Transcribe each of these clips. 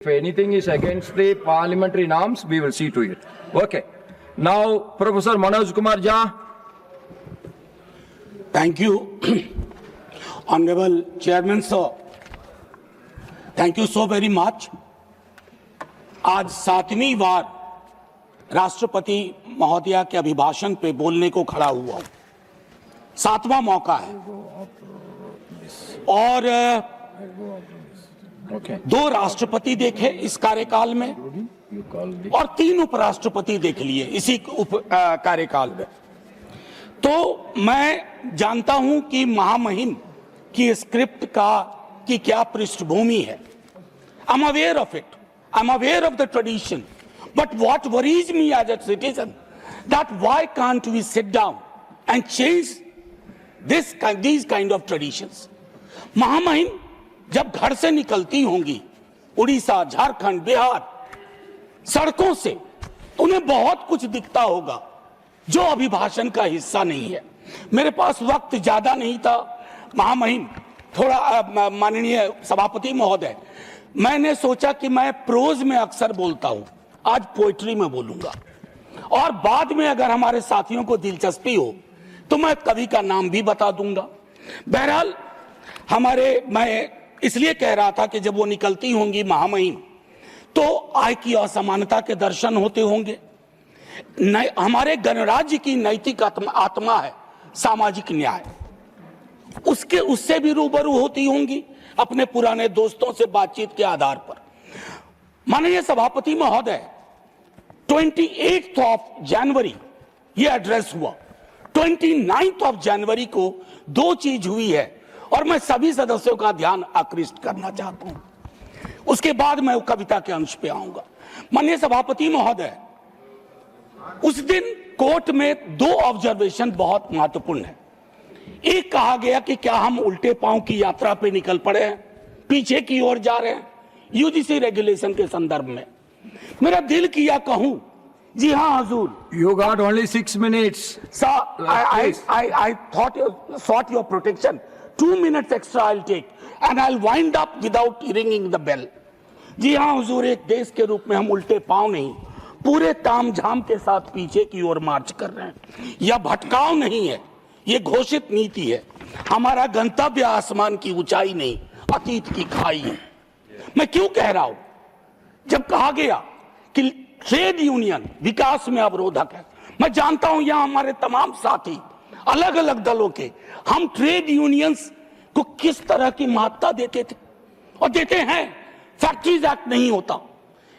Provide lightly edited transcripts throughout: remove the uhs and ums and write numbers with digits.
If anything is against the parliamentary norms, we will see to it. Okay. Now, Professor Manoj Kumar Jha. Thank you, Honorable Chairman sir. Thank you so very much. आज सातवीं बार राष्ट्रपति महोदया के अभिभाषण पे बोलने को खड़ा हुआ हूं। सातवां मौका है और दो राष्ट्रपति देखे इस कार्यकाल में और 3 उपराष्ट्रपति देख लिए इसी कार्यकाल में। तो मैं जानता हूं कि महामहिम की स्क्रिप्ट की क्या पृष्ठभूमि है। I'm aware of it. I'm aware of the tradition. But what worries me as a citizen, that why can't we sit down and change these kind of traditions? महामहिम जब घर से निकलती होंगी उड़ीसा, झारखंड, बिहार, सड़कों से, उन्हें बहुत कुछ दिखता होगा जो अभिभाषण का हिस्सा नहीं है। मेरे पास वक्त ज्यादा नहीं था महामहिम, थोड़ा माननीय सभापति महोदय, मैंने सोचा कि मैं प्रोज में अक्सर बोलता हूं, आज पोएट्री में बोलूंगा और बाद में अगर हमारे साथियों को दिलचस्पी हो तो मैं कवि का नाम भी बता दूंगा। बहरहाल मैं इसलिए कह रहा था कि जब वो निकलती होंगी महामहिम तो आय की असमानता के दर्शन होते होंगे। हमारे गणराज्य की नैतिक आत्मा है सामाजिक न्याय, उससे भी रूबरू होती होंगी अपने पुराने दोस्तों से बातचीत के आधार पर। माननीय सभापति महोदय, 28 जनवरी ये एड्रेस हुआ, 29 जनवरी को 2 चीज हुई है और मैं सभी सदस्यों का ध्यान आकृष्ट करना चाहता हूं, उसके बाद मैं कविता के अंश पे आऊंगा। माननीय सभापति महोदय, उस दिन कोर्ट में 2 ऑब्जर्वेशन बहुत महत्वपूर्ण है। एक कहा गया कि क्या हम उल्टे पांव की यात्रा पे निकल पड़े हैं, पीछे की ओर जा रहे हैं यूजीसी रेगुलेशन के संदर्भ में। मेरा दिल किया कहूं, जी हाँ हुजूर। You got only 6 minutes. Sir, I thought you sought your protection. 2 minutes extra I'll take and I'll wind up without ringing the bell. जी हाँ हुजूर, एक देश के रूप में हम उल्टे पांव नहीं, पूरे तामझाम के साथ पीछे की ओर मार्च कर रहे हैं। यह भटकाव नहीं है, ये घोषित नीति है। हमारा गंतव्य आसमान की ऊंचाई नहीं, अतीत की खाई है। मैं क्यों कह रहा हूं? जब कहा गया कि ट्रेड यूनियन विकास में अवरोधक है, मैं जानता हूं यहां हमारे तमाम साथी अलग अलग दलों के, हम ट्रेड यूनियंस को किस तरह की महत्ता देते थे और देते हैं। फैक्ट्रीज एक्ट नहीं होता,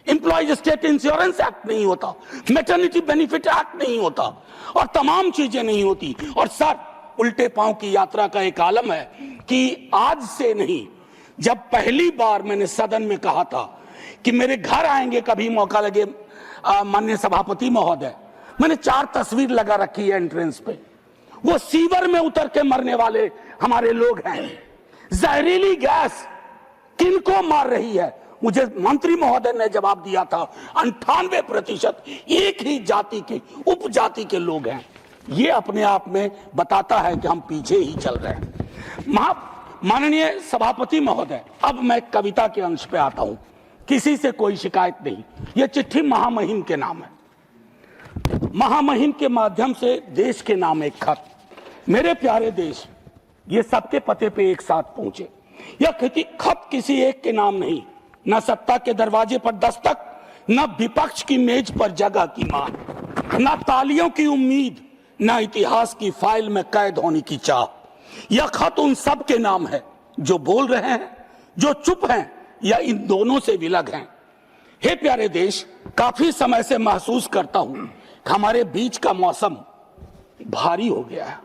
एम्प्लॉयज स्टेट इंश्योरेंस एक्ट नहीं होता, मैटरनिटी बेनिफिट एक्ट नहीं होता और तमाम चीजें नहीं होती। और सर, उल्टे पांव की यात्रा का एक आलम है कि आज से नहीं, जब पहली बार मैंने सदन में कहा था कि मेरे घर आएंगे कभी मौका लगे माननीय सभापति महोदय, मैंने 4 तस्वीर लगा रखी है एंट्रेंस पे। वो सीवर में उतर के मरने वाले हमारे लोग हैं। जहरीली गैस किनको मार रही है? मुझे मंत्री महोदय ने जवाब दिया था 98% एक ही जाति के, उपजाति के लोग हैं। ये अपने आप में बताता है कि हम पीछे ही चल रहे हैं। माननीय सभापति महोदय, अब मैं कविता के अंश पे आता हूं। किसी से कोई शिकायत नहीं, यह चिट्ठी महामहिम के नाम है। महामहिम के माध्यम से देश के नाम एक खत। मेरे प्यारे देश, ये सबके पते पे एक साथ पहुंचे। यह खत किसी एक के नाम नहीं, न सत्ता के दरवाजे पर दस्तक, न विपक्ष की मेज पर जगह की मांग, न तालियों की उम्मीद, न इतिहास की फाइल में कैद होने की चाह। यह खत उन सब के नाम है जो बोल रहे हैं, जो चुप हैं या इन दोनों से विलग हैं। हे प्यारे देश, काफी समय से महसूस करता हूं हमारे बीच का मौसम भारी हो गया है।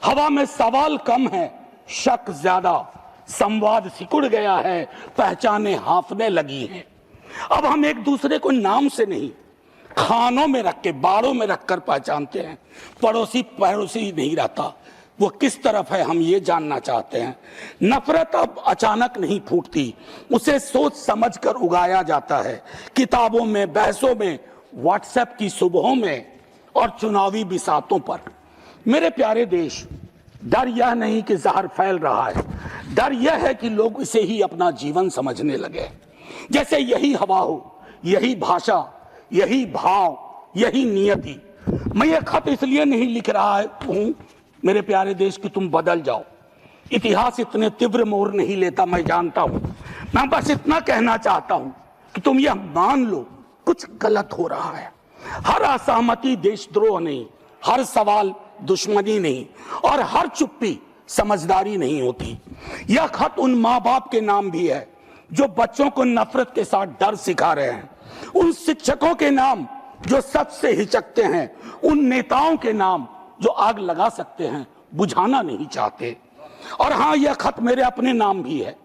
हवा में सवाल कम है, शक ज्यादा, संवाद सिकुड़ गया है, पहचाने हांफने लगी हैं। अब हम एक दूसरे को नाम से नहीं, खानों में रख के, बाड़ों में रखकर पहचानते हैं। पड़ोसी नहीं रहता, वो किस तरफ है हम ये जानना चाहते हैं। नफरत अब अचानक नहीं फूटती, उसे सोच समझ कर उगाया जाता है। किताबों में, बहसों में, व्हाट्सएप की सुबहों में और चुनावी बिसातों पर। मेरे प्यारे देश, डर यह नहीं कि जहर फैल रहा है, डर यह है कि लोग इसे ही अपना जीवन समझने लगे। जैसे यही हवा हो, यही भाषा, यही भाव, यही नियति। मैं ये खत इसलिए नहीं लिख रहा हूं मेरे प्यारे देश कि तुम बदल जाओ। इतिहास इतने तीव्र मोड़ नहीं लेता, मैं जानता हूं। मैं बस इतना कहना चाहता हूं कि तुम यह मान लो कुछ गलत हो रहा है। हर असहमति देशद्रोह नहीं, हर सवाल दुश्मनी नहीं, और हर चुप्पी समझदारी नहीं होती। यह खत उन माँ बाप के नाम भी है जो बच्चों को नफरत के साथ डर सिखा रहे हैं, उन शिक्षकों के नाम जो सच से हिचकते हैं, उन नेताओं के नाम जो आग लगा सकते हैं, बुझाना नहीं चाहते। और हाँ, यह खत मेरे अपने नाम भी है,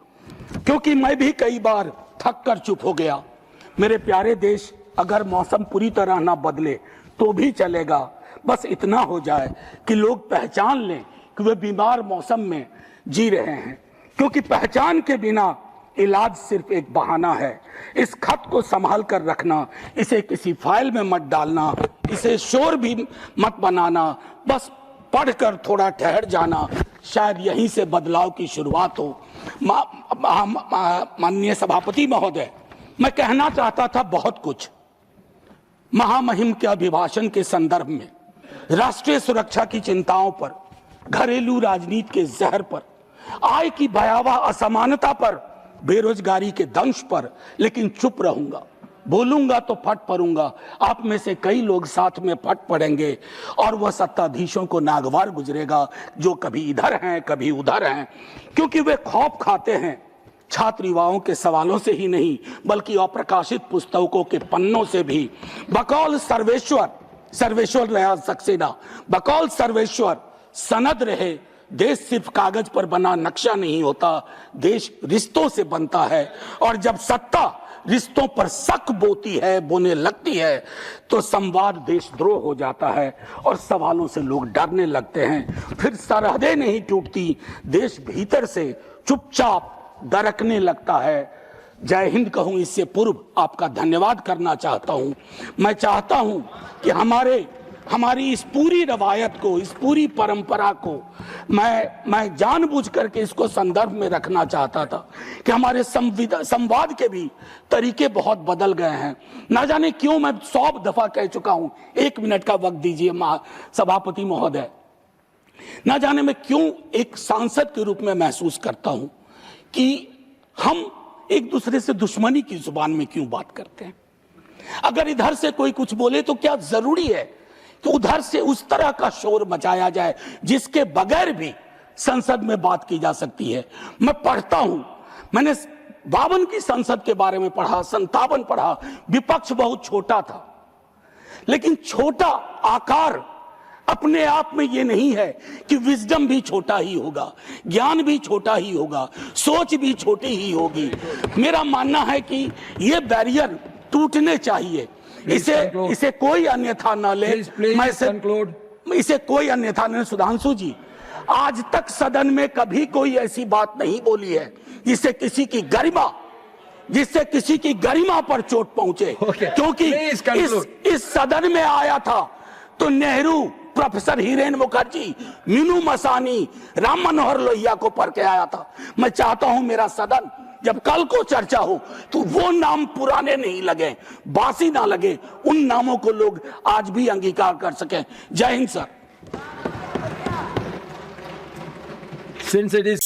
क्योंकि मैं भी कई बार थक कर चुप हो गया। मेरे प्यारे देश, अगर मौसम पूरी तरह ना बदले तो भी चलेगा, बस इतना हो जाए कि लोग पहचान लें कि वे बीमार मौसम में जी रहे हैं, क्योंकि पहचान के बिना इलाज सिर्फ एक बहाना है। इस खत को संभाल कर रखना, इसे किसी फाइल में मत डालना, इसे शोर भी मत बनाना, बस पढ़कर थोड़ा ठहर जाना, शायद यहीं से बदलाव की शुरुआत हो। माननीय सभापति महोदय, मैं कहना चाहता था बहुत कुछ। महामहिम के अभिभाषण के संदर्भ में, राष्ट्रीय सुरक्षा की चिंताओं पर, घरेलू राजनीति के जहर पर, आय की भयावह असमानता पर, बेरोजगारी के दंश पर, लेकिन चुप रहूंगा। बोलूंगा तो फट पड़ूंगा। आप में से कई लोग साथ में फट पड़ेंगे और वह सत्ताधीशों को नागवार गुजरेगा जो कभी इधर हैं कभी उधर हैं, क्योंकि वे खौफ खाते हैं छात्र युवाओं के सवालों से ही नहीं, बल्कि अप्रकाशित पुस्तकों के पन्नों से भी। बकौल सर्वेश्वर रहा सक्सेना, बकौल सर्वेश्वर सनद रहे। देश सिर्फ कागज पर बना नक्शा नहीं होता, देश रिश्तों से बनता है। और जब सत्ता रिश्तों पर शक बोने लगती है तो संवाद देशद्रोह हो जाता है और सवालों से लोग डरने लगते हैं। फिर सरहदें नहीं टूटती, देश भीतर से चुपचाप दरकने लगता है। जय हिंद कहूं इससे पूर्व आपका धन्यवाद करना चाहता हूं। मैं चाहता हूं कि हमारी इस पूरी रवायत को, इस पूरी परंपरा को मैं जानबूझ करके इसको संदर्भ में रखना चाहता था कि हमारे संवाद के भी तरीके बहुत बदल गए हैं। ना जाने क्यों, मैं 100 दफा कह चुका हूं। 1 मिनट का वक्त दीजिए सभापति महोदय। ना जाने मैं क्यों एक सांसद के रूप में महसूस करता हूं कि हम एक दूसरे से दुश्मनी की जुबान में क्यों बात करते हैं। अगर इधर से कोई कुछ बोले तो क्या जरूरी है कि उधर से उस तरह का शोर मचाया जाए जिसके बगैर भी संसद में बात की जा सकती है। मैं पढ़ता हूं, मैंने 52 की संसद के बारे में पढ़ा, 57 पढ़ा। विपक्ष बहुत छोटा था, लेकिन छोटा आकार अपने आप में ये नहीं है कि विजडम भी छोटा ही होगा, ज्ञान भी छोटा ही होगा, सोच भी छोटी ही होगी। मेरा मानना है कि ये बैरियर टूटने चाहिए। इसे कोई अन्यथा न ले। इसे कोई अन्यथा न। सुधांशु जी, आज तक सदन में कभी कोई ऐसी बात नहीं बोली है जिससे किसी की गरिमा पर चोट पहुंचे। क्योंकि इस सदन में आया था तो नेहरू, प्रोफेसर हीरेन मुखर्जी, मीनू मसानी, राम मनोहर लोहिया को पढ़ के आया था। मैं चाहता हूं मेरा सदन जब कल को चर्चा हो तो वो नाम पुराने नहीं लगे, बासी ना लगे, उन नामों को लोग आज भी अंगीकार कर सकें। जय Hind sir. Since it is